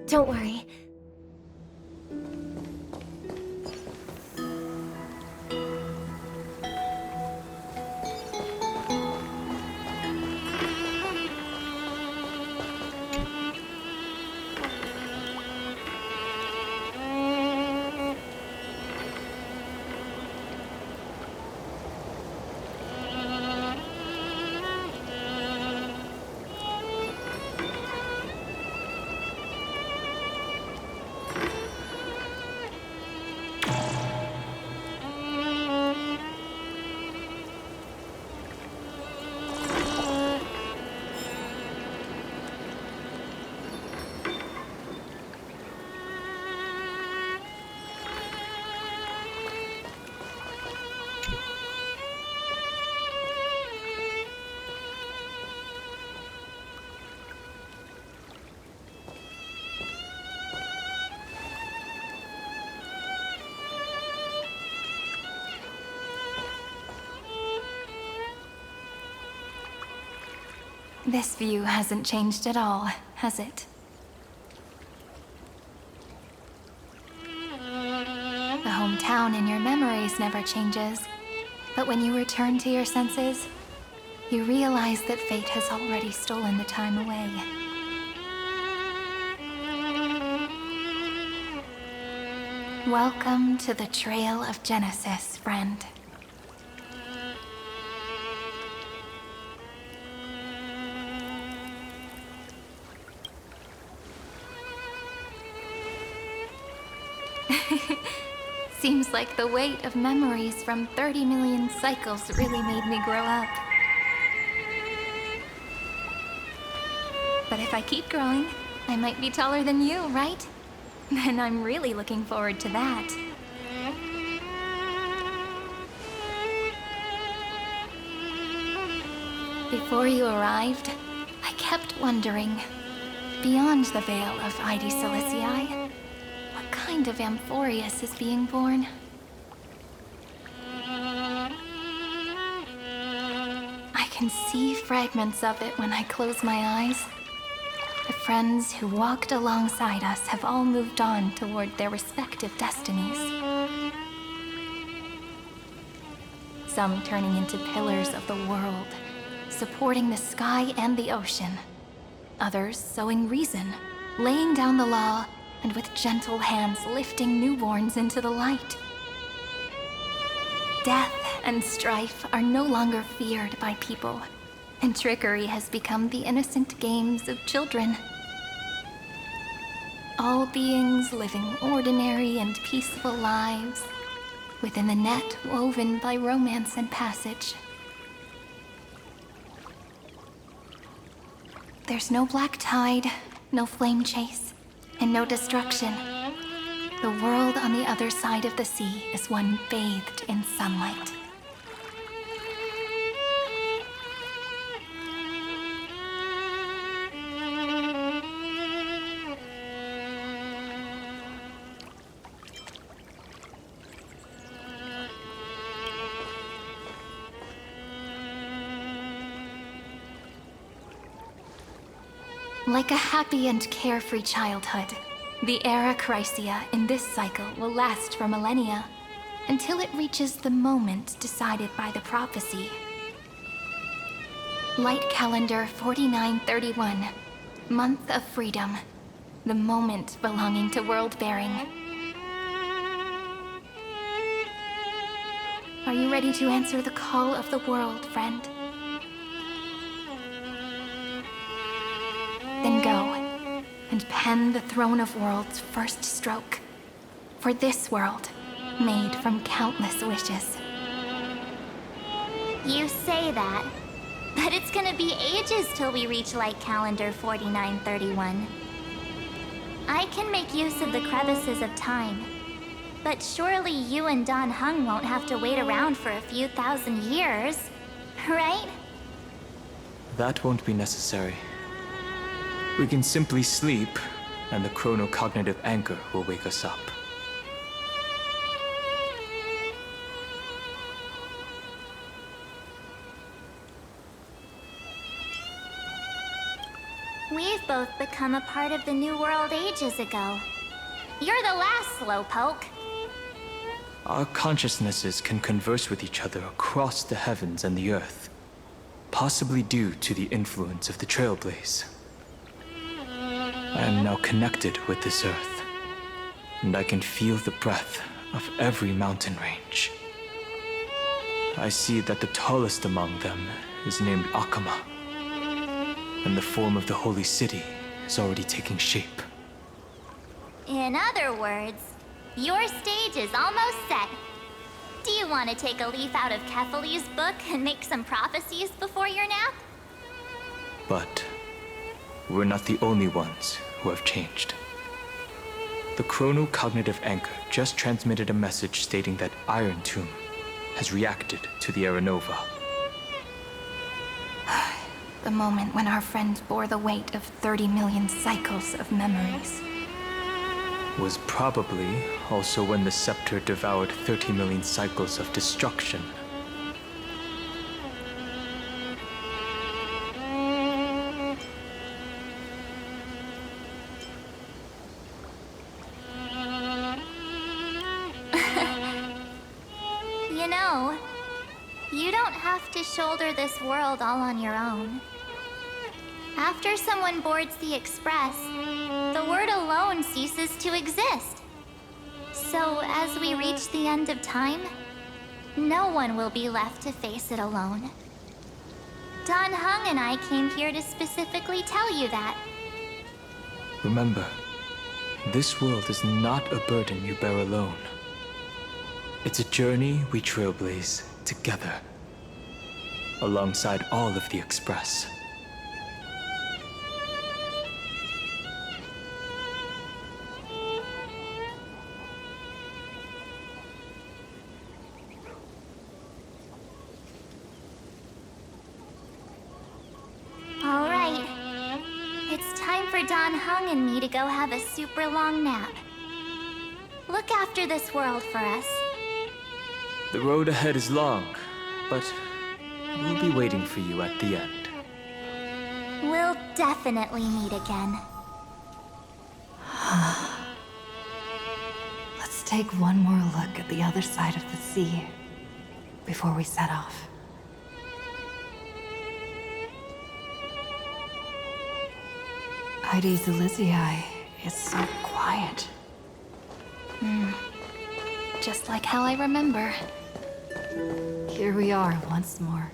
Don't worry. This view hasn't changed at all, has it? The hometown in your memories never changes, but when you return to your senses, you realize that fate has already stolen the time away. Welcome to the Trail of Genesis, friend. Seems like the weight of memories from 30 million cycles really made me grow up. But if I keep growing, I might be taller than you, right? And I'm really looking forward to that. Before you arrived, I kept wondering, beyond the veil of Id Silicii, what kind of Amphorius is being born? I can see fragments of it when I close my eyes. The friends who walked alongside us have all moved on toward their respective destinies. Some turning into pillars of the world, supporting the sky and the ocean. Others sowing reason, laying down the law, and with gentle hands lifting newborns into the light. Death and strife are no longer feared by people, and trickery has become the innocent games of children. All beings living ordinary and peaceful lives, within the net woven by romance and passage. There's no black tide, no flame chase, and no destruction. The world on the other side of the sea is one bathed in sunlight. Like a happy and carefree childhood, the era Chrysia in this cycle will last for millennia, until it reaches the moment decided by the prophecy. Light calendar 4931, month of freedom, the moment belonging to world-bearing. Are you ready to answer the call of the world, friend? Then go, and pen the Throne of Worlds' first stroke. For this world, made from countless wishes. You say that, but it's gonna be ages till we reach Light Calendar 4931. I can make use of the crevices of time, but surely you and Don Hung won't have to wait around for a few thousand years, right? That won't be necessary. We can simply sleep, and the chronocognitive anchor will wake us up. We've both become a part of the New World ages ago. You're the last Slowpoke. Our consciousnesses can converse with each other across the heavens and the earth, possibly due to the influence of the Trailblaze. I am now connected with this earth, and I can feel the breath of every mountain range. I see that the tallest among them is named Akama, and the form of the holy city is already taking shape. In other words, your stage is almost set. Do you want to take a leaf out of Kefali's book and make some prophecies before your nap? But we're not the only ones who have changed. The chronocognitive anchor just transmitted a message stating that Iron Tomb has reacted to the Aeronova. The moment when our friend bore the weight of 30 million cycles of memories. Was probably also when the scepter devoured 30 million cycles of destruction. You know, you don't have to shoulder this world all on your own. After someone boards the Express, the word alone ceases to exist. So, as we reach the end of time, no one will be left to face it alone. Don Hung and I came here to specifically tell you that. Remember, this world is not a burden you bear alone. It's a journey we trailblaze together, alongside all of the Express. All right. It's time for Don Hung and me to go have a super long nap. Look after this world for us. The road ahead is long, but we'll be waiting for you at the end. We'll definitely meet again. Let's take one more look at the other side of the sea before we set off. Heidi's Elysiae is so quiet. Just like how I remember. Here we are once more.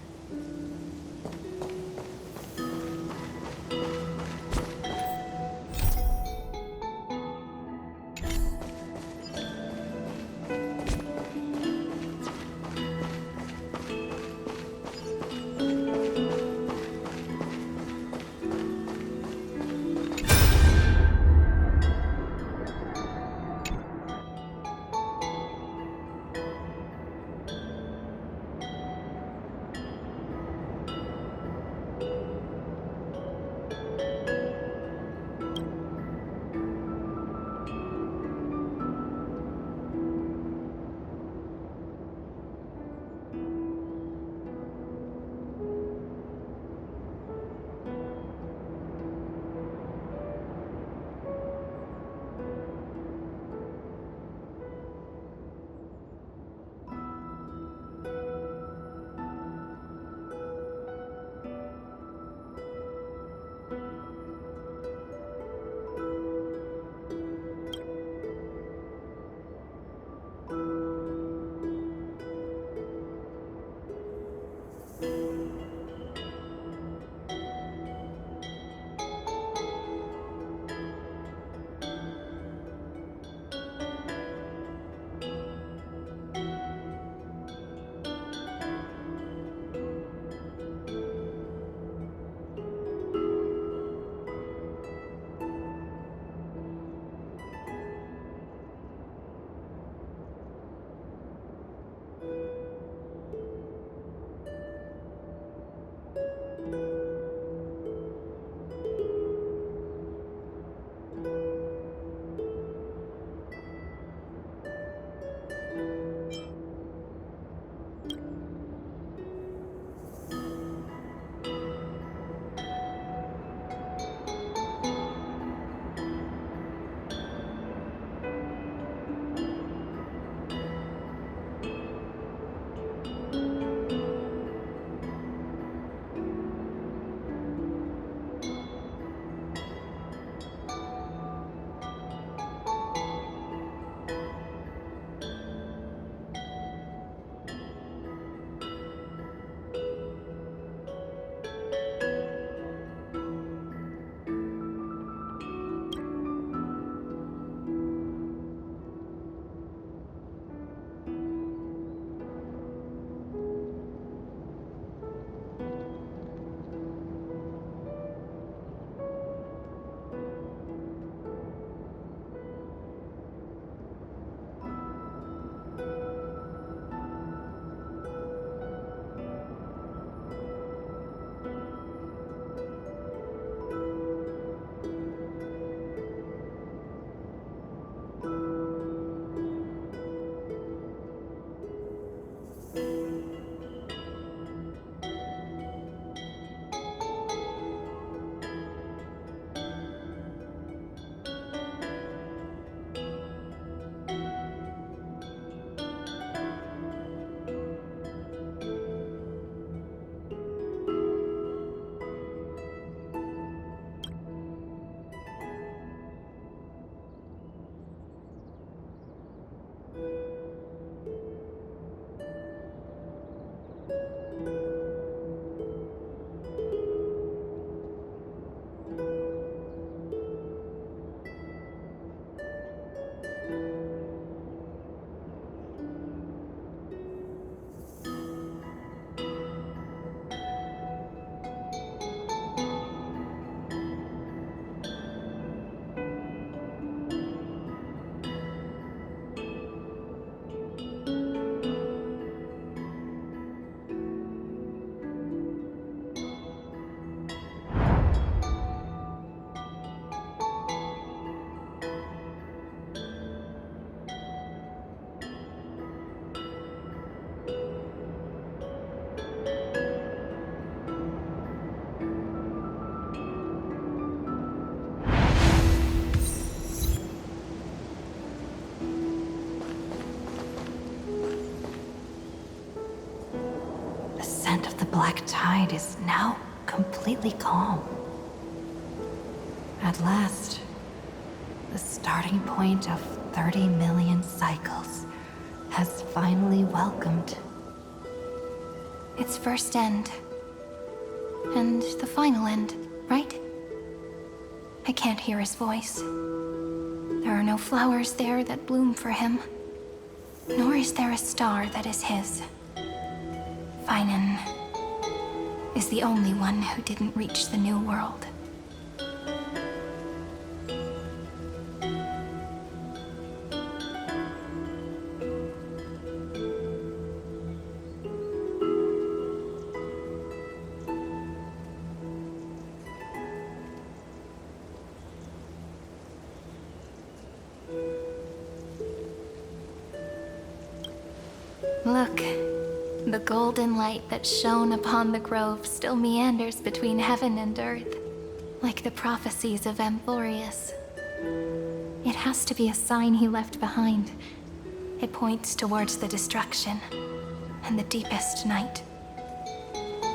black tide is now completely calm. At last, the starting point of 30 million cycles has finally welcomed. Its first end. And the final end, right? I can't hear his voice. There are no flowers there that bloom for him. Nor is there a star that is his. Finan is the only one who didn't reach the new world. Look, the golden light that shone upon the grove still meanders between heaven and earth, like the prophecies of Amphorius. It has to be a sign he left behind. It points towards the destruction and the deepest night.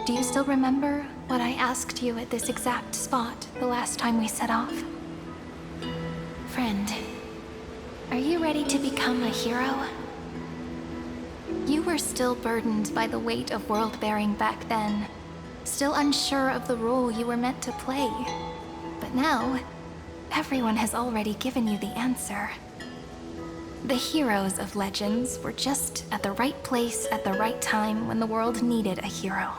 Do you still remember what I asked you at this exact spot the last time we set off? Friend, are you ready to become a hero? You were still burdened by the weight of world-bearing back then, still unsure of the role you were meant to play. But now, everyone has already given you the answer. The heroes of legends were just at the right place at the right time when the world needed a hero.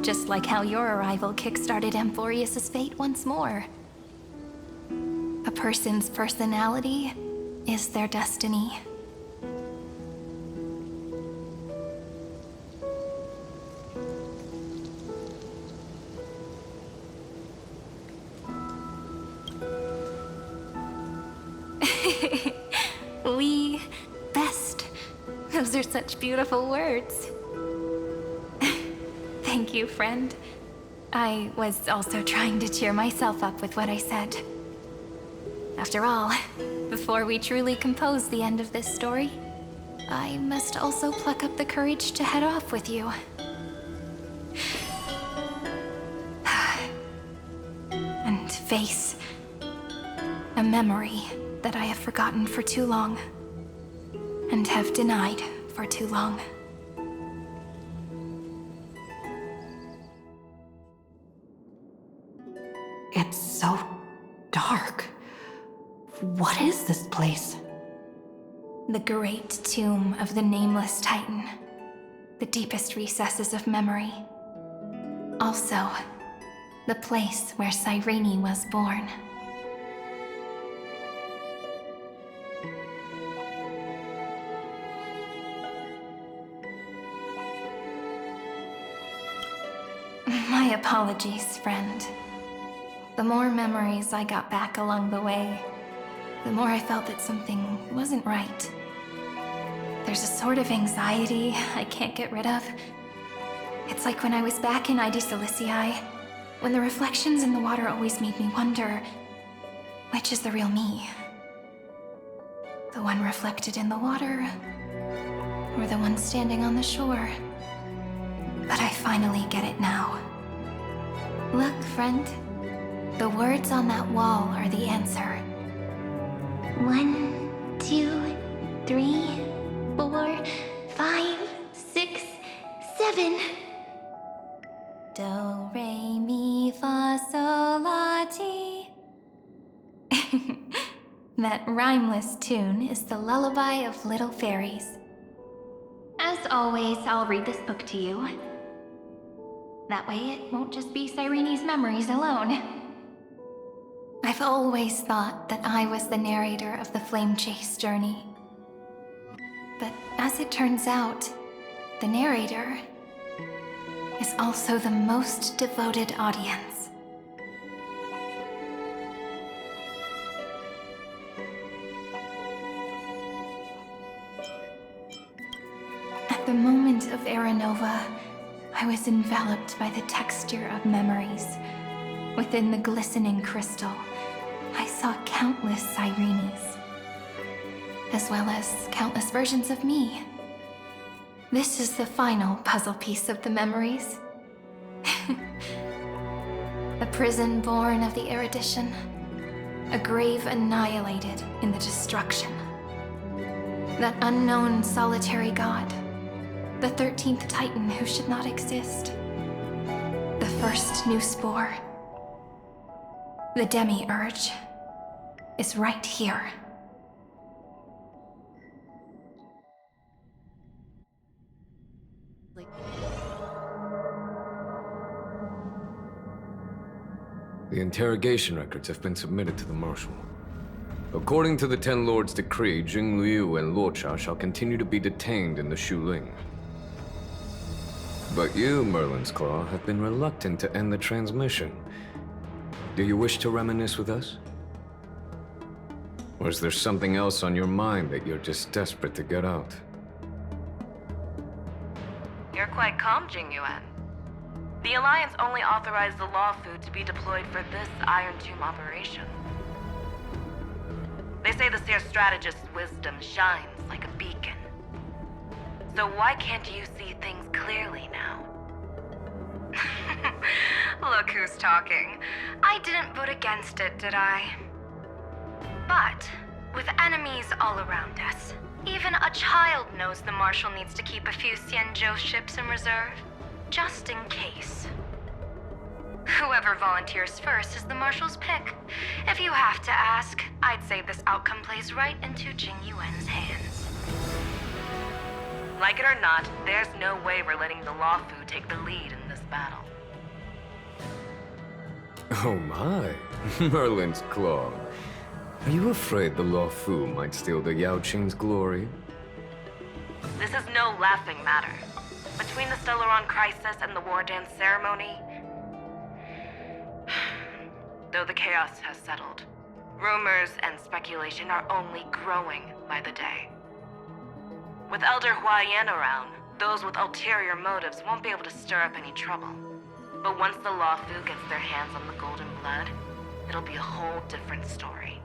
Just like how your arrival kickstarted Amphorius' fate once more. A person's personality is their destiny. We best. Those are such beautiful words. Thank you, friend. I was also trying to cheer myself up with what I said. After all, before we truly compose the end of this story, I must also pluck up the courage to head off with you. And face a memory that I have forgotten for too long, and have denied for too long. It's so dark. What is this place? The great tomb of the Nameless Titan. The deepest recesses of memory. Also, the place where Cyrene was born. My apologies, friend. The more memories I got back along the way, the more I felt that something wasn't right. There's a sort of anxiety I can't get rid of. It's like when I was back in ID Silicii, when the reflections in the water always made me wonder, which is the real me? The one reflected in the water, or the one standing on the shore? But I finally get it now. Look, friend. The words on that wall are the answer. 1, 2, 3, 4, 5, 6, 7. Do, re, mi, fa, sol, la, ti. That rhymeless tune is the lullaby of little fairies. As always, I'll read this book to you. That way it won't just be Cyrene's memories alone. I've always thought that I was the narrator of the Flame Chase journey. But as it turns out, the narrator is also the most devoted audience. At the moment of Aranova, I was enveloped by the texture of memories. Within the glistening crystal, I saw countless Cyrenes, as well as countless versions of me. This is the final puzzle piece of the memories. A prison born of the erudition. A grave annihilated in the destruction. That unknown solitary god. The 13th Titan who should not exist. The first new spore. The demiurge is right here. The interrogation records have been submitted to the Marshal. According to the Ten Lords' decree, Jing Liu and Luocha shall continue to be detained in the Shuling. But you, Merlin's Claw, have been reluctant to end the transmission. Do you wish to reminisce with us? Or is there something else on your mind that you're just desperate to get out? You're quite calm, Jing Yuan. The Alliance only authorized the Law Fu to be deployed for this Iron Tomb operation. They say the Seer Strategist's wisdom shines like a beacon. So why can't you see things clearly now? Look who's talking. I didn't vote against it, did I? But, with enemies all around us, even a child knows the Marshal needs to keep a few Xianzhou ships in reserve, just in case. Whoever volunteers first is the Marshal's pick. If you have to ask, I'd say this outcome plays right into Jing Yuan's hands. Like it or not, there's no way we're letting the Law Fu take the lead in this battle. Oh my, Merlin's Claw. Are you afraid the Law Fu might steal the Yao Qing's glory? This is no laughing matter. Between the Stellaron crisis and the War Dance ceremony, though the chaos has settled, rumors and speculation are only growing by the day. With Elder Huaiyan around, those with ulterior motives won't be able to stir up any trouble. But once the Law Fu gets their hands on the Golden Blood, it'll be a whole different story.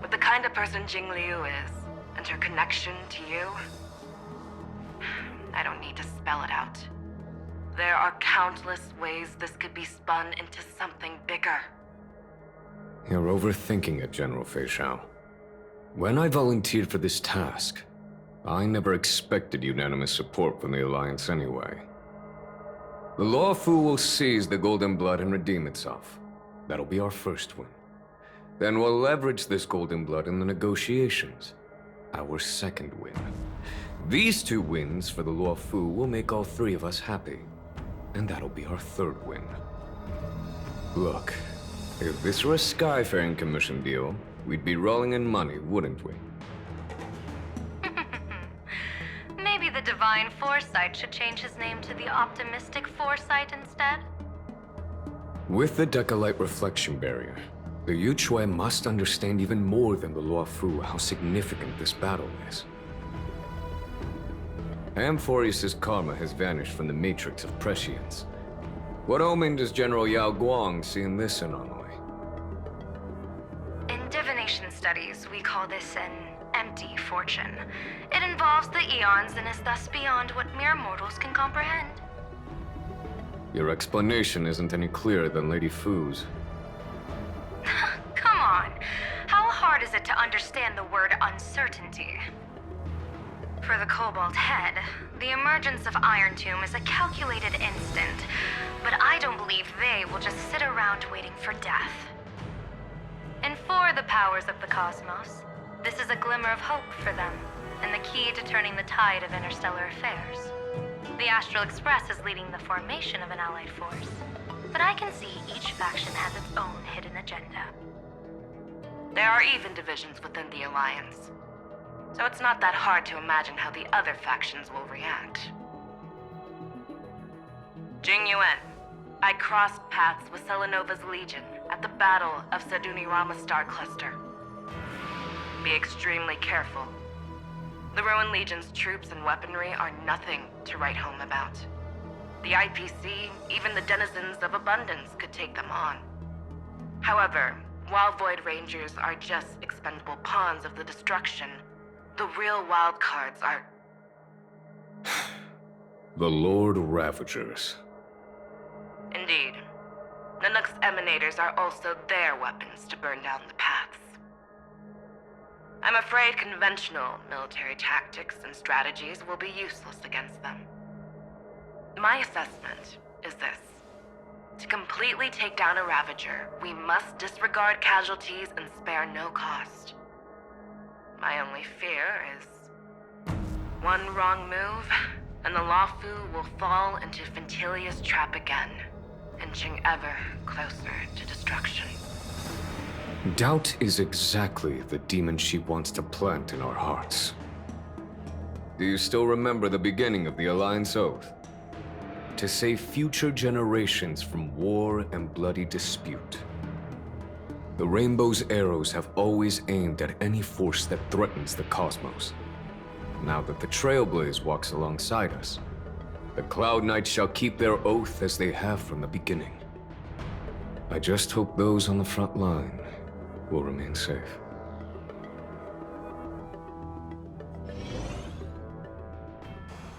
With the kind of person Jing Liu is, and her connection to you, I don't need to spell it out. There are countless ways this could be spun into something bigger. You're overthinking it, General Fei Shao. When I volunteered for this task, I never expected unanimous support from the Alliance anyway. The Law Fu will seize the Golden Blood and redeem itself. That'll be our first win. Then we'll leverage this Golden Blood in the negotiations. Our second win. These two wins for the Law Fu will make all three of us happy. And that'll be our third win. Look, if this were a Skyfaring Commission deal, we'd be rolling in money, wouldn't we? Maybe the Divine Foresight should change his name to the Optimistic Foresight instead? With the Decalite Reflection Barrier, the Yuchuan must understand even more than the Law Fu how significant this battle is. Amphorius' karma has vanished from the matrix of prescience. What omen does General Yao Guang see in this anomaly? In divination studies, we call this an empty fortune. It involves the eons and is thus beyond what mere mortals can comprehend. Your explanation isn't any clearer than Lady Fu's. Come on. How hard is it to understand the word uncertainty? For the Cobalt Head, the emergence of Iron Tomb is a calculated instant, but I don't believe they will just sit around waiting for death. And for the powers of the cosmos, this is a glimmer of hope for them, and the key to turning the tide of interstellar affairs. The Astral Express is leading the formation of an allied force, but I can see each faction has its own hidden agenda. There are even divisions within the Alliance. So it's not that hard to imagine how the other factions will react. Jing Yuan, I crossed paths with Selenova's Legion at the Battle of Sadunirama Star Cluster. Be extremely careful. The Ruined Legion's troops and weaponry are nothing to write home about. The IPC, even the denizens of Abundance, could take them on. However, while Void Rangers are just expendable pawns of the destruction, the real wild cards are... The Lord Ravagers. Indeed. Nanook's emanators are also their weapons to burn down the paths. I'm afraid conventional military tactics and strategies will be useless against them. My assessment is this. To completely take down a Ravager, we must disregard casualties and spare no cost. My only fear is one wrong move, and the Lawfu will fall into Ventilia's trap again, inching ever closer to destruction. Doubt is exactly the demon she wants to plant in our hearts. Do you still remember the beginning of the Alliance Oath? To save future generations from war and bloody dispute. The Rainbow's arrows have always aimed at any force that threatens the cosmos. Now that the Trailblaze walks alongside us, the Cloud Knights shall keep their oath as they have from the beginning. I just hope those on the front line will remain safe.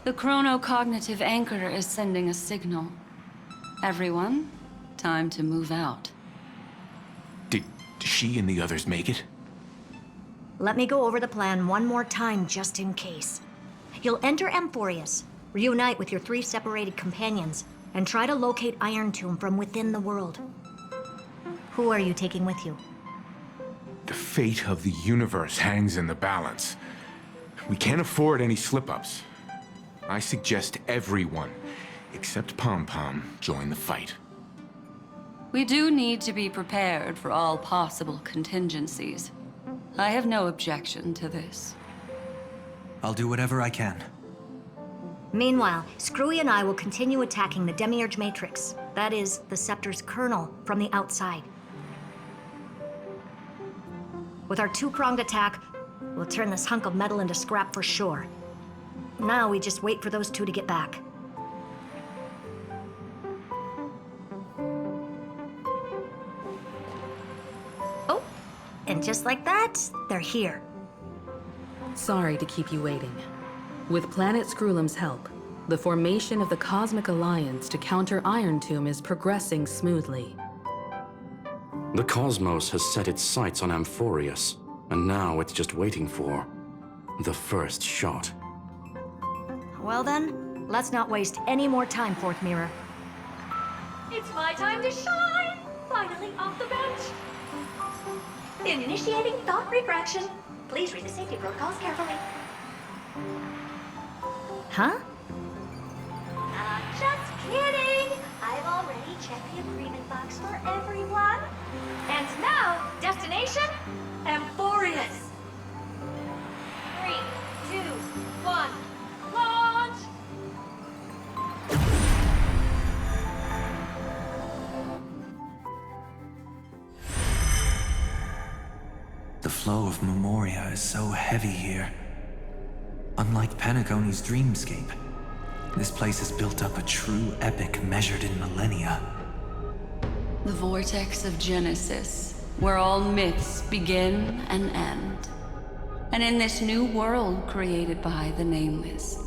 The chronocognitive anchor is sending a signal. Everyone, time to move out. Did she and the others make it? Let me go over the plan one more time, just in case. You'll enter Amphorius, reunite with your 3 separated companions, and try to locate Iron Tomb from within the world. Who are you taking with you? The fate of the universe hangs in the balance. We can't afford any slip-ups. I suggest everyone, except Pom Pom, join the fight. We do need to be prepared for all possible contingencies. I have no objection to this. I'll do whatever I can. Meanwhile, Screwy and I will continue attacking the Demiurge Matrix. That is, the Scepter's kernel, from the outside. With our 2-pronged attack, we'll turn this hunk of metal into scrap for sure. Now we just wait for those 2 to get back. Oh, and just like that, they're here. Sorry to keep you waiting. With Planet Screwlum's help, the formation of the Cosmic Alliance to counter Iron Tomb is progressing smoothly. The cosmos has set its sights on Amphorius, and now it's just waiting for the first shot. Well then, let's not waste any more time, Fourth Mirror. It's my time to shine! Finally off the bench! Initiating thought refraction. Please read the safety protocols carefully. Huh? Just kidding! I've already checked the agreement box for everyone. And now, destination, Amphorius. 3, 2, 1, launch! The flow of Memoria is so heavy here. Unlike Panagone's dreamscape, this place has built up a true epic measured in millennia. The vortex of Genesis, where all myths begin and end. And in this new world created by the Nameless,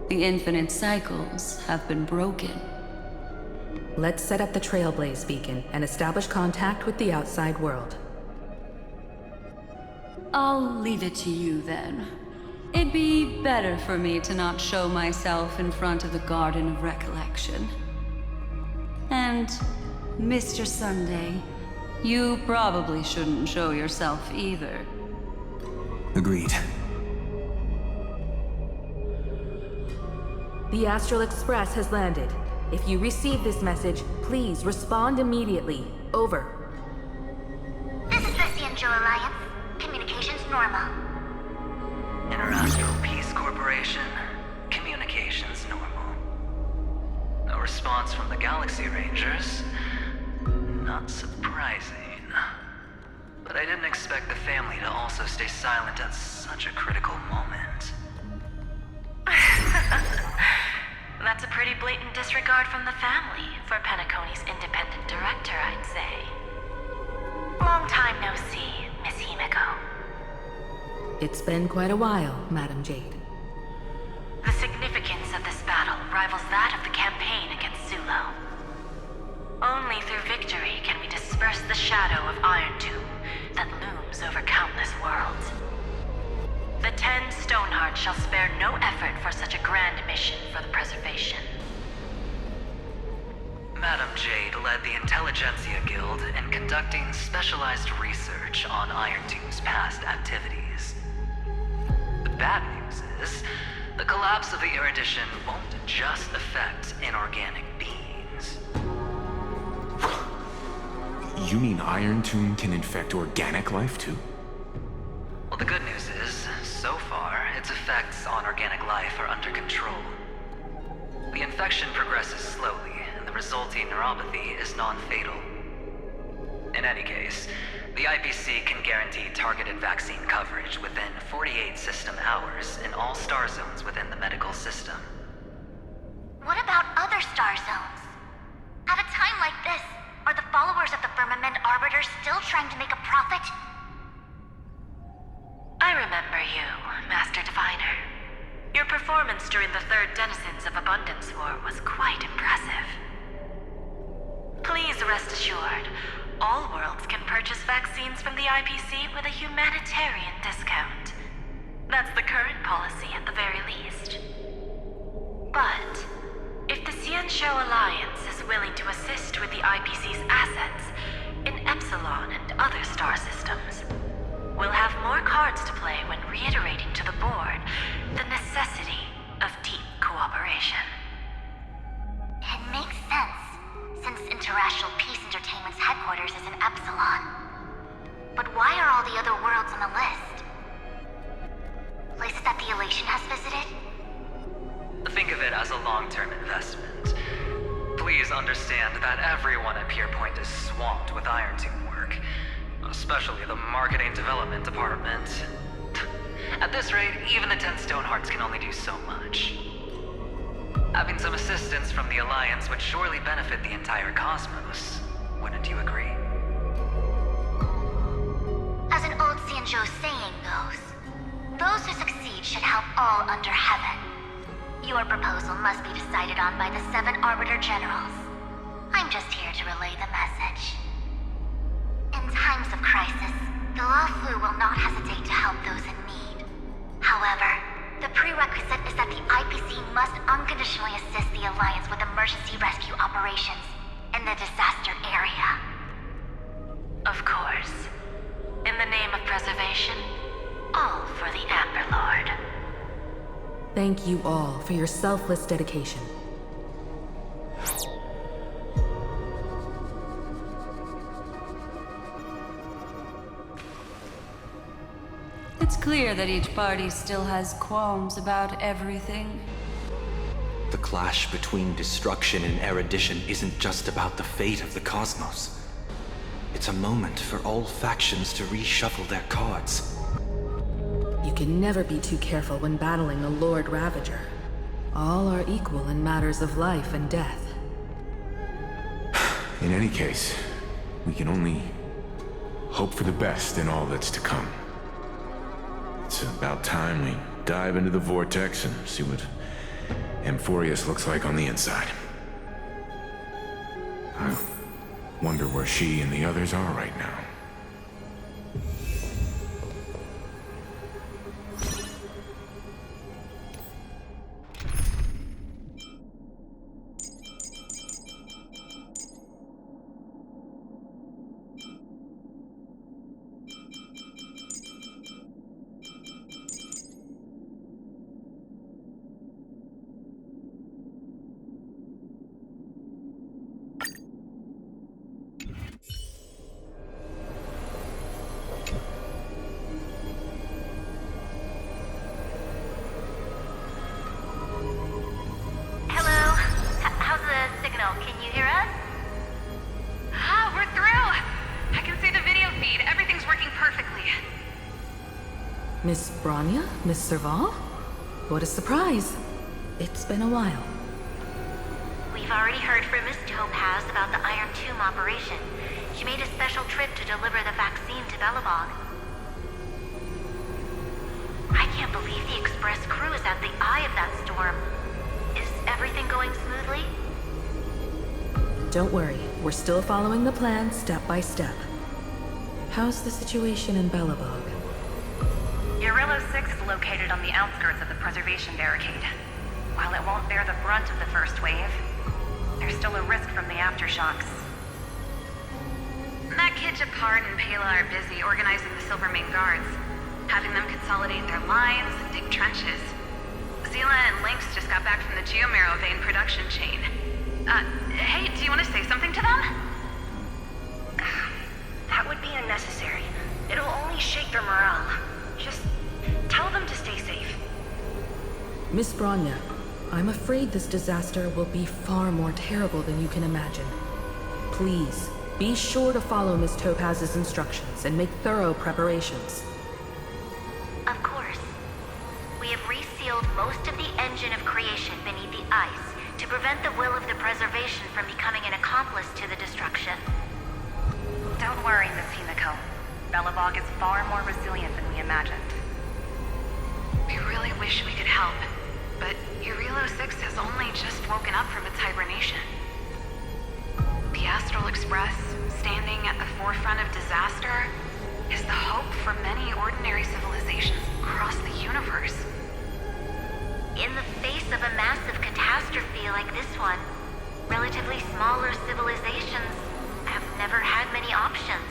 the infinite cycles have been broken. Let's set up the Trailblaze beacon and establish contact with the outside world. I'll leave it to you then. It'd be better for me to not show myself in front of the Garden of Recollection. And, Mr. Sunday, you probably shouldn't show yourself either. Agreed. The Astral Express has landed. If you receive this message, please respond immediately. Over. This is the Angel Alliance. Communications normal. Interastral Peace Corporation. Communications normal. No response from the Galaxy Rangers. Not surprising. But I didn't expect the family to also stay silent at such a critical moment. That's a pretty blatant disregard from the family for Penacone's independent director, I'd say. Long time no see, Miss Himiko. It's been quite a while, Madam Jade. The victory can we disperse the shadow of Iron Tomb that looms over countless worlds. The 10 Stonehearts shall spare no effort for such a grand mission for the preservation. Madam Jade led the Intelligentsia Guild in conducting specialized research on Iron Tomb's past activities. The bad news is, the collapse of the Erudition won't just affect inorganic beings. You mean Iron Tomb can infect organic life too? Well, the good news is, so far, its effects on organic life are under control. The infection progresses slowly, and the resulting neuropathy is non-fatal. In any case, the IPC can guarantee targeted vaccine coverage within 48 system hours in all star zones within the medical system. What about other star zones? At a time like this, are the followers of the Firmament Arbiter still trying to make a profit? I remember you, Master Diviner. Your performance during the Third Denizens of Abundance War was quite impressive. Please rest assured, all worlds can purchase vaccines from the IPC with a humanitarian discount. That's the current policy at the very least. But if the Xianzhou Alliance is willing to assist with the IPC's assets in Epsilon and other star systems, we'll have more cards to play when reiterating to the board the necessity of deep cooperation. It makes sense, since Interracial Peace Entertainment's headquarters is in Epsilon. But why are all the other worlds on the list? Places that the Elation has visited? Think of it as a long-term investment. Please understand that everyone at Pierpoint is swamped with Iron Tomb work, especially the marketing development department. At this rate, even the 10 Stonehearts can only do so much. Having some assistance from the Alliance would surely benefit the entire cosmos. Wouldn't you agree? As an old Xianzhou saying goes, those who succeed should help all under heaven. Your proposal must be decided on by the 7 Arbiter Generals. I'm just here to relay the message. In times of crisis, the Lawflu will not hesitate to help those in need. However, the prerequisite is that the IPC must unconditionally assist the Alliance with emergency rescue operations in the disaster area. Of course. In the name of preservation, all for the Amber Lord. Thank you all for your selfless dedication. It's clear that each party still has qualms about everything. The clash between destruction and erudition isn't just about the fate of the cosmos. It's a moment for all factions to reshuffle their cards. You can never be too careful when battling a Lord Ravager. All are equal in matters of life and death. In any case, we can only hope for the best in all that's to come. It's about time we dive into the vortex and see what Amphorius looks like on the inside. I wonder where she and the others are right now. Miss Branya? Miss Serval? What a surprise. It's been a while. We've already heard from Miss Topaz about the Iron Tomb operation. She made a special trip to deliver the vaccine to Belobog. I can't believe the Express crew is at the eye of that storm. Is everything going smoothly? Don't worry, we're still following the plan step by step. How's the situation in Belobog? Urillo 6 is located on the outskirts of the preservation barricade. While it won't bear the brunt of the first wave, there's still a risk from the aftershocks. That kid Japard and Pela are busy organizing the Silvermane guards, having them consolidate their lines and dig trenches. Zila and Lynx just got back from the Geomarrow vein production chain. Hey, do you want to say something to them? That would be unnecessary. It'll only shake their morale. Just tell them to stay safe. Miss Bronya, I'm afraid this disaster will be far more terrible than you can imagine. Please, be sure to follow Miss Topaz's instructions and make thorough preparations. Of course. We have resealed most of the engine of creation beneath the ice to prevent the will of the preservation from becoming an accomplice to the destruction. Don't worry, Miss Himiko. Belobog is far more resilient than we imagined. We really wish we could help, but Urillo 6 has only just woken up from its hibernation. The Astral Express, standing at the forefront of disaster, is the hope for many ordinary civilizations across the universe. In the face of a massive catastrophe like this one, relatively smaller civilizations have never had many options.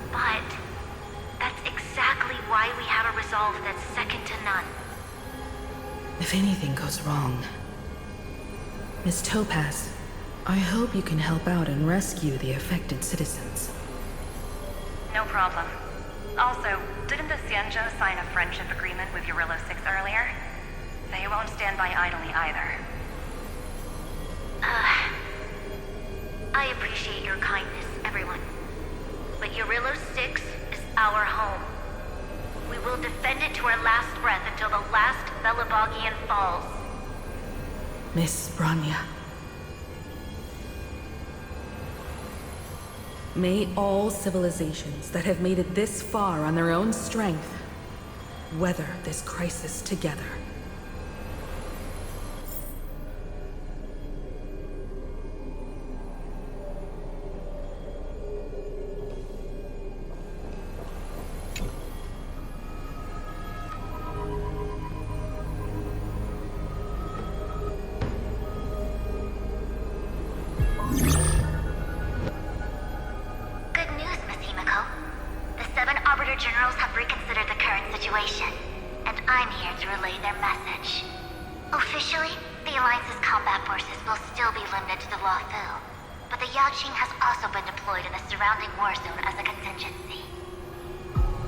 But that's exactly why we have a resolve that's second to none. If anything goes wrong... Miss Topaz, I hope you can help out and rescue the affected citizens. No problem. Also, didn't the Xianzhou sign a friendship agreement with Urillo 6 earlier? They won't stand by idly either. I appreciate your kindness, everyone. But Urillo 6 is our home. We will defend it to our last breath until the last Belobogian falls. Miss Bronya. May all civilizations that have made it this far on their own strength weather this crisis together.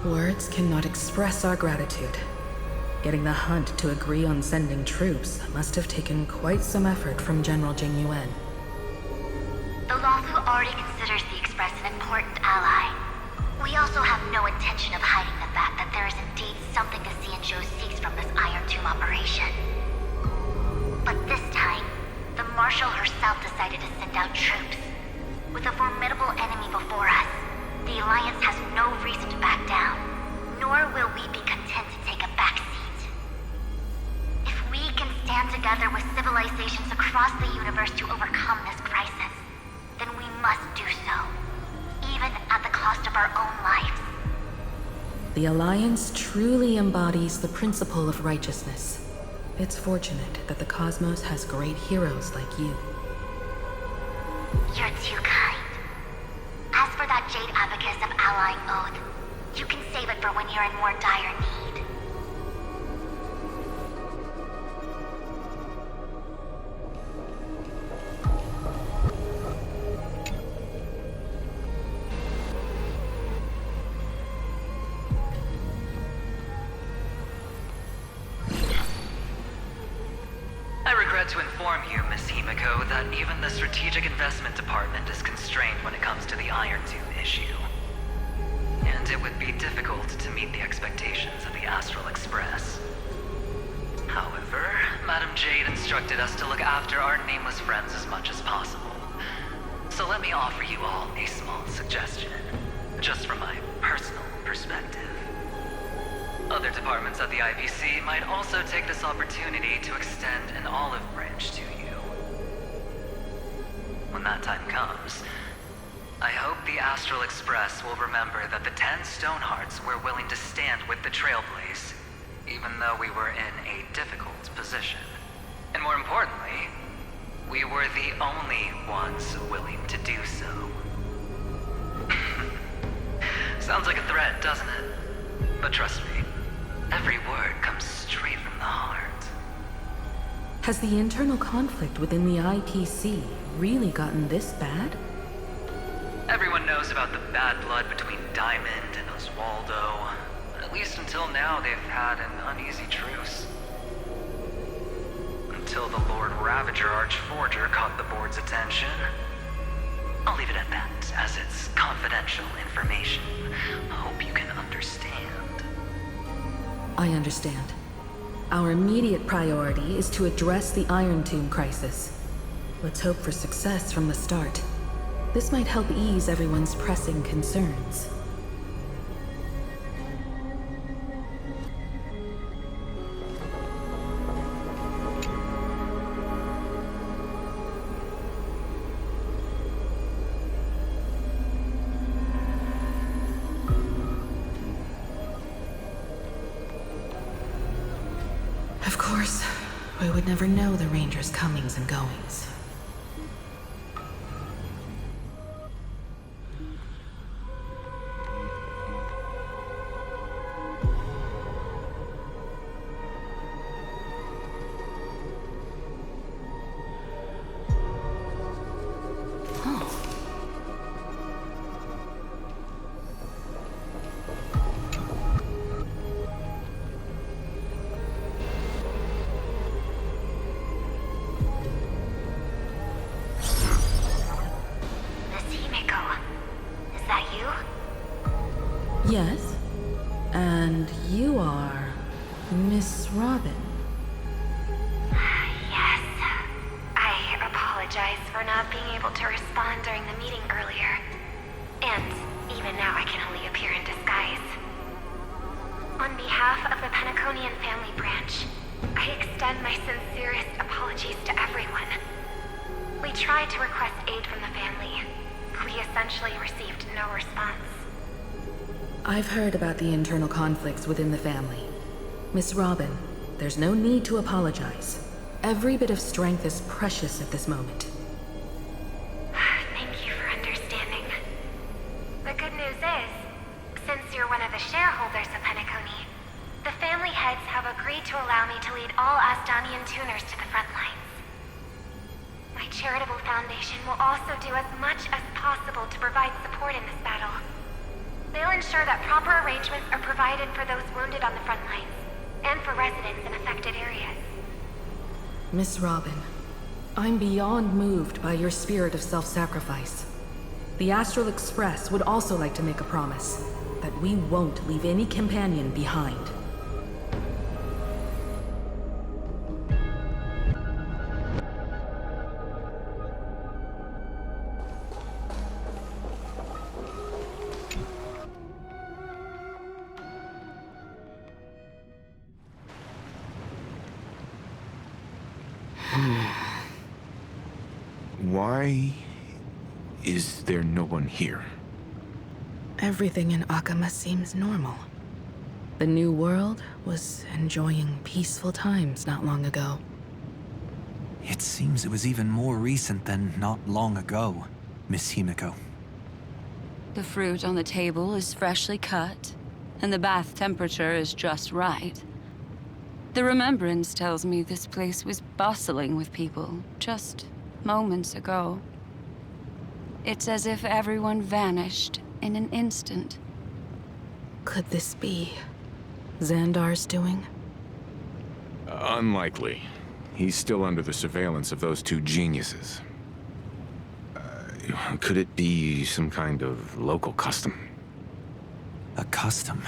Words cannot express our gratitude. Getting the Hunt to agree on sending troops must have taken quite some effort from General Jing Yuan. The Lawfu already considers the Express an important ally. We also have no intention of hiding the fact that there is indeed something the Xianzhou seeks from this Iron Tomb operation. But this time, the Marshal herself decided to send out troops. With a formidable enemy before us, the Alliance has no reason to back down, nor will we be content to take a back seat. If we can stand together with civilizations across the universe to overcome this crisis, then we must do so, even at the cost of our own lives. The Alliance truly embodies the principle of righteousness. It's fortunate that the cosmos has great heroes like you. You're too kind. As for that Jade Abacus of Allying Oath, you can save it for when you're in more dire need. I regret to inform you, Miss Himiko, that even the Strategic Investment Department is constrained when it comes to the Iron Tomb issue. And it would be difficult to meet the expectations of the Astral Express. However, Madam Jade instructed us to look after our nameless friends as much as possible. So let me offer you all a small suggestion, just from my personal perspective. Other departments at the IPC might also take this opportunity to extend an olive branch to you. that time comes. I hope the Astral Express will remember that the 10 Stonehearts were willing to stand with the Trailblaze, even though we were in a difficult position. And more importantly, we were the only ones willing to do so. Sounds like a threat, doesn't it? But trust me, every word comes straight from the heart. Has the internal conflict within the IPC really gotten this bad? Everyone knows about the bad blood between Diamond and Oswaldo. At least until now, they've had an uneasy truce. Until the Lord Ravager Archforger caught the board's attention. I'll leave it at that, as it's confidential information. Hope you can understand. I understand. Our immediate priority is to address the Iron Tomb crisis. Let's hope for success from the start. This might help ease everyone's pressing concerns. Of course, we would never know the Rangers' comings and goings. Yes, and you are Miss Robin. Yes. I apologize for not being able to respond during the meeting earlier. And even now I can only appear in disguise. On behalf of the Penaconian family branch, I extend my sincerest apologies to everyone. We tried to request aid from the family. We essentially received no response. I've heard about the internal conflicts within the family. Miss Robin, there's no need to apologize. Every bit of strength is precious at this moment. Thank you for understanding. The good news is, since you're one of the shareholders of Penacony, the family heads have agreed to allow me to lead all Astonian tuners to the front lines. My charitable foundation will also do as much as possible to provide support in this battle. They'll ensure that proper arrangements are provided for those wounded on the front lines, and for residents in affected areas. Miss Robin, I'm beyond moved by your spirit of self-sacrifice. The Astral Express would also like to make a promise that we won't leave any companion behind. Why is there no one here? Everything in Akama seems normal. The New World was enjoying peaceful times not long ago. It seems it was even more recent than not long ago, Miss Himiko. The fruit on the table is freshly cut, and the bath temperature is just right. The remembrance tells me this place was bustling with people just moments ago. It's as if everyone vanished in an instant. Could this be Xandar's doing? Unlikely. He's still under the surveillance of those two geniuses. Could it be some kind of local custom? A custom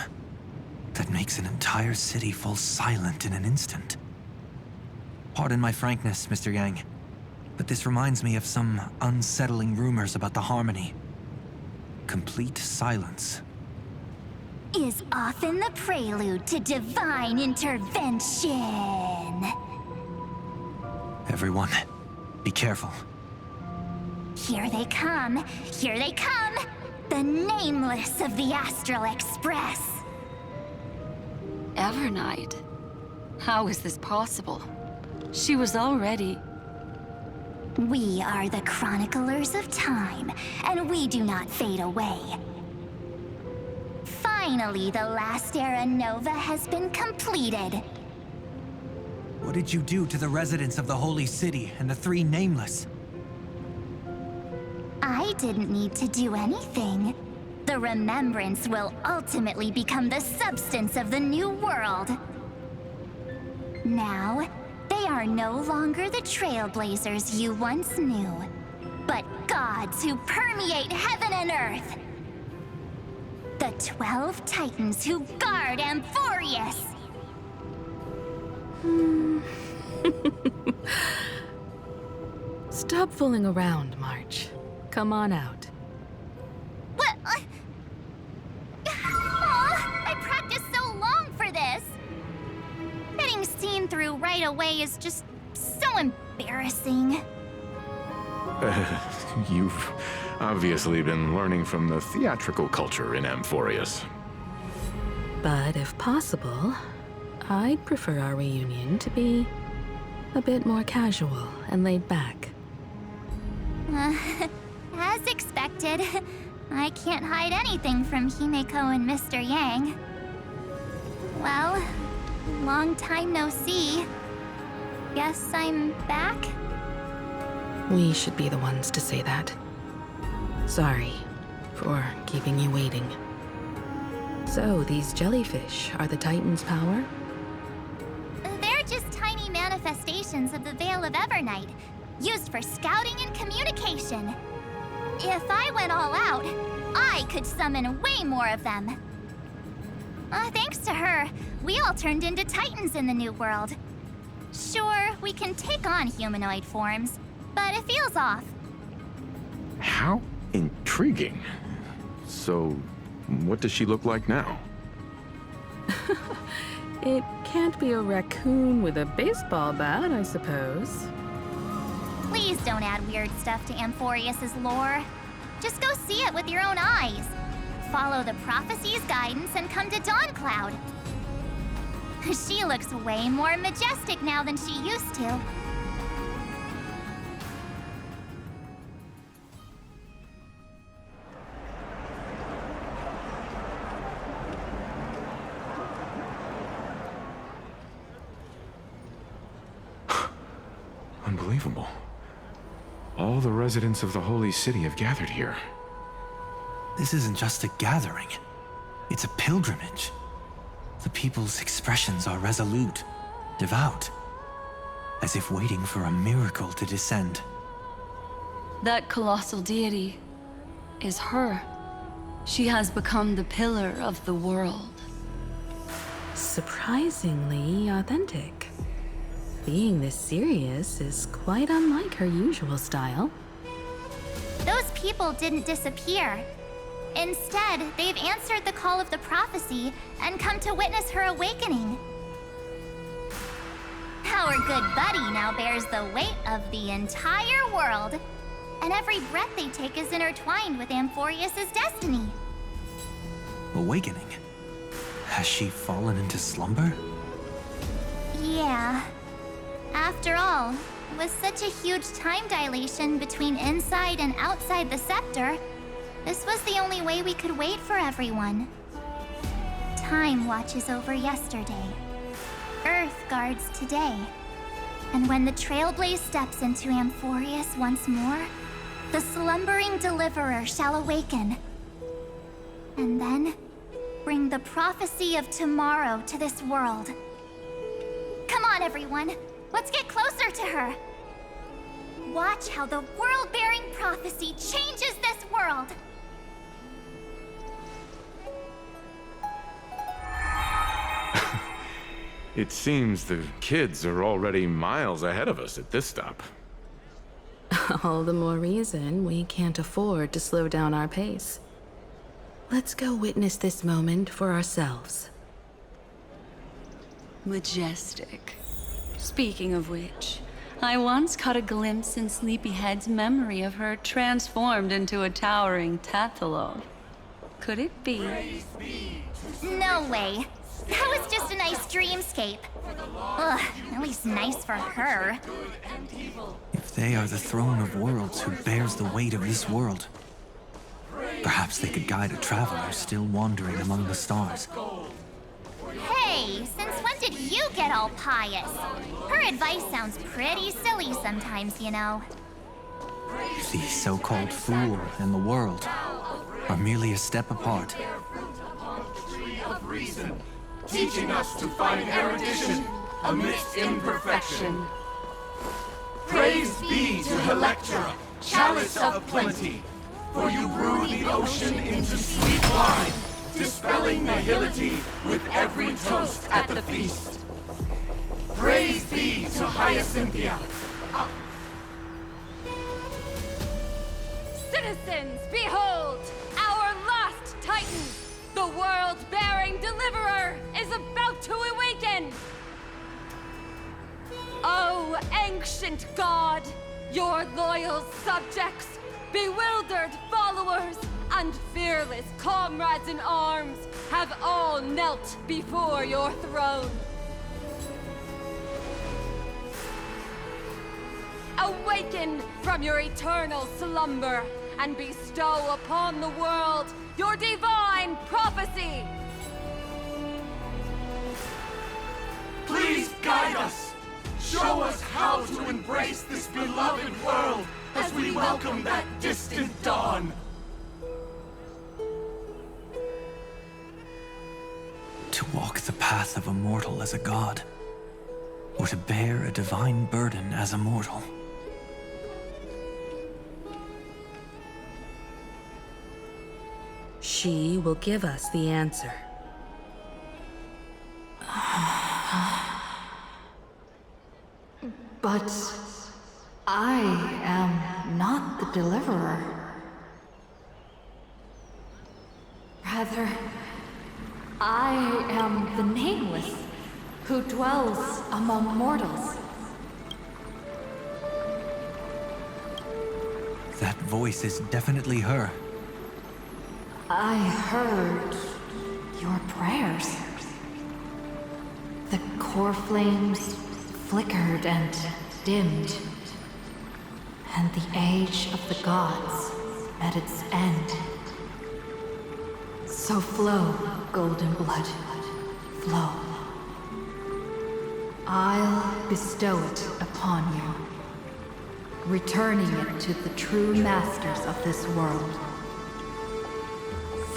that makes an entire city fall silent in an instant. Pardon my frankness, Mr. Yang, but this reminds me of some unsettling rumors about the Harmony. Complete silence. Is often the prelude to divine intervention. Everyone, be careful. Here they come! Here they come! The Nameless of the Astral Express! Evernight? How is this possible? She was already... We are the Chroniclers of Time, and we do not fade away. Finally, the last era Nova has been completed. What did you do to the residents of the Holy City and the three Nameless? I didn't need to do anything. The remembrance will ultimately become the substance of the new world. Now, they are no longer the trailblazers you once knew, but gods who permeate heaven and earth. The 12 Titans who guard Amphorius. Stop fooling around, March. Come on out. What? I practiced so long for this. Getting seen through right away is just so embarrassing. You've obviously been learning from the theatrical culture in Amphorius. But if possible, I'd prefer our reunion to be a bit more casual and laid back. As expected, I can't hide anything from Himeko and Mr. Yang. Well, long time no see. Guess I'm back? We should be the ones to say that. Sorry for keeping you waiting. So, these jellyfish are the Titan's power? They're just tiny manifestations of the Veil of Evernight, used for scouting and communication. If I went all out, I could summon way more of them. Thanks to her, we all turned into Titans in the New World. Sure, we can take on humanoid forms, but it feels off. How intriguing. So, what does she look like now? It can't be a raccoon with a baseball bat, I suppose. Please don't add weird stuff to Amphorius's lore. Just go see it with your own eyes. Follow the prophecy's guidance and come to Dawncloud. She looks way more majestic now than she used to. Unbelievable. All the residents of the Holy City have gathered here. This isn't just a gathering. It's a pilgrimage. The people's expressions are resolute, devout, as if waiting for a miracle to descend. That colossal deity is her. She has become the pillar of the world. Surprisingly authentic. Being this serious is quite unlike her usual style. Those people didn't disappear. Instead, they've answered the call of the prophecy and come to witness her awakening. Our good buddy now bears the weight of the entire world, and every breath they take is intertwined with Amphorius's destiny. Awakening? Has she fallen into slumber? Yeah. After all, with such a huge time dilation between inside and outside the scepter, this was the only way we could wait for everyone. Time watches over yesterday. Earth guards today. And when the Trailblaze steps into Amphorius once more, the slumbering deliverer shall awaken. And then, bring the prophecy of tomorrow to this world. Come on, everyone. Let's get closer to her. Watch how the world-bearing prophecy changes this world. It seems the kids are already miles ahead of us at this stop. All the more reason we can't afford to slow down our pace. Let's go witness this moment for ourselves. Majestic. Speaking of which, I once caught a glimpse in Sleepyhead's memory of her transformed into a towering Tathalon. Could it be? No way. That was just a nice dreamscape. Ugh, at least nice for her. If they are the throne of worlds who bears the weight of this world, perhaps they could guide a traveler still wandering among the stars. Hey, since when did you get all pious? Her advice sounds pretty silly sometimes, you know. The so-called fool and the world are merely a step apart. Teaching us to find erudition amidst imperfection. Praise be to Helectra, chalice of plenty, for you brew the ocean into sweet wine, dispelling nihility with every toast at the feast. Praise be to Hyacinthia. Citizens, behold! Our last Titan, the world-bearing deliverer, is about to awaken! Oh, ancient god, your loyal subjects, bewildered followers, and fearless comrades in arms have all knelt before your throne. Awaken from your eternal slumber and bestow upon the world your divine prophecy! Please guide us! Show us how to embrace this beloved world as we welcome that distant dawn! To walk the path of a mortal as a god, or to bear a divine burden as a mortal. She will give us the answer. But I am not the deliverer. Rather, I am the Nameless, who dwells among mortals. That voice is definitely her. I heard your prayers. The core flames flickered and dimmed, and the age of the gods met its end. So flow, golden blood, flow. I'll bestow it upon you, returning it to the true masters of this world.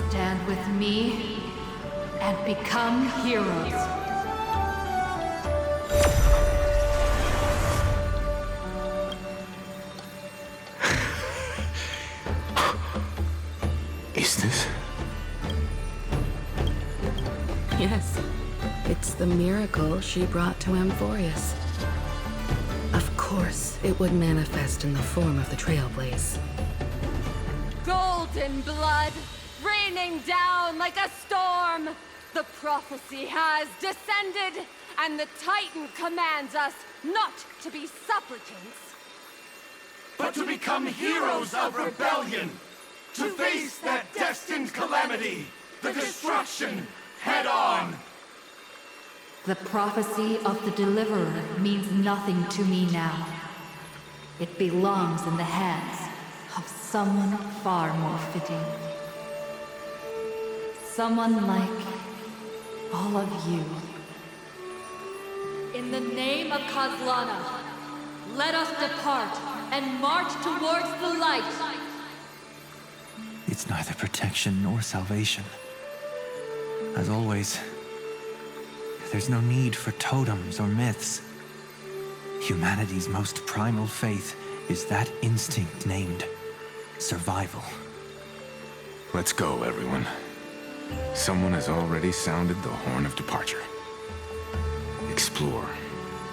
Stand with me and become heroes. Is this? Yes, it's the miracle she brought to Amphorius. Of course, it would manifest in the form of the Trailblaze. Golden blood, raining down like a storm! The prophecy has descended, and the Titan commands us not to be supplicants, but to become heroes of rebellion, to face that destined calamity, the destruction, head on. The prophecy of the Deliverer means nothing to me now. It belongs in the hands of someone far more fitting. Someone like all of you. In the name of Kozlana, let us depart and march towards the light. It's neither protection nor salvation. As always, there's no need for totems or myths. Humanity's most primal faith is that instinct named survival. Let's go, everyone. Someone has already sounded the horn of departure. Explore,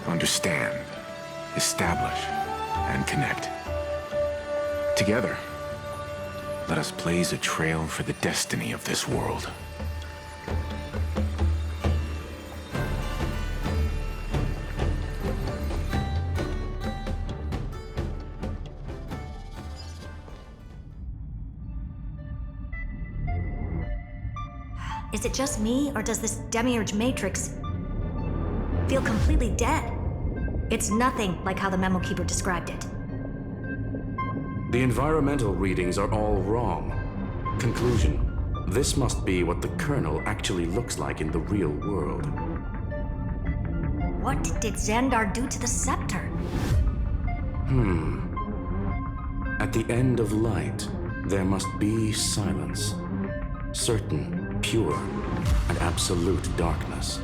understand, establish, and connect. Together, let us blaze a trail for the destiny of this world. Is it just me, or does this Demiurge Matrix feel completely dead? It's nothing like how the Memo Keeper described it. The environmental readings are all wrong. Conclusion. This must be what the kernel actually looks like in the real world. What did Xandar do to the scepter? At the end of light, there must be silence. Certain, pure, and absolute darkness.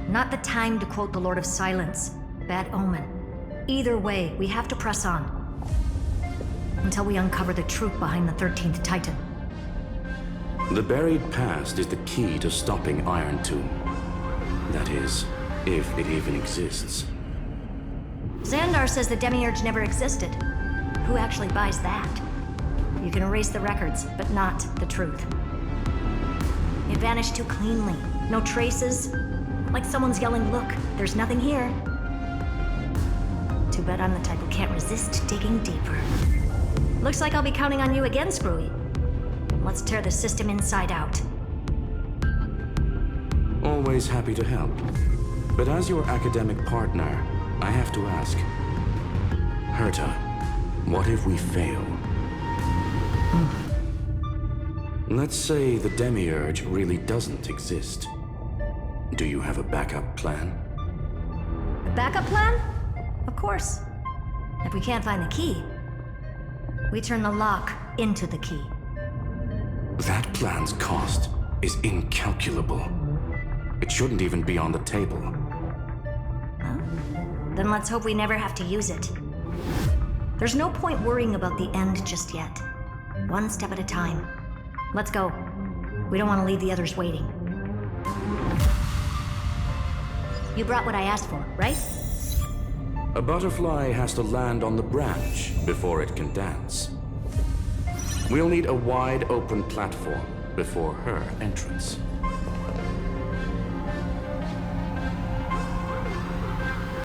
Not the time to quote the Lord of Silence. Bad omen. Either way, we have to press on. Until we uncover the truth behind the 13th Titan. The buried past is the key to stopping Iron Tomb. That is, if it even exists. Xandar says the Demiurge never existed. Who actually buys that? You can erase the records, but not the truth. It vanished too cleanly. No traces. Like someone's yelling, "Look, there's nothing here." Too bad I'm the type who can't resist digging deeper. Looks like I'll be counting on you again, Screwy. Let's tear the system inside out. Always happy to help. But as your academic partner, I have to ask. Herta, what if we fail? Let's say the Demiurge really doesn't exist. Do you have a backup plan? A backup plan? Of course. If we can't find the key, we turn the lock into the key. That plan's cost is incalculable. It shouldn't even be on the table. Huh? Then let's hope we never have to use it. There's no point worrying about the end just yet. One step at a time. Let's go. We don't want to leave the others waiting. You brought what I asked for, right? A butterfly has to land on the branch before it can dance. We'll need a wide open platform before her entrance.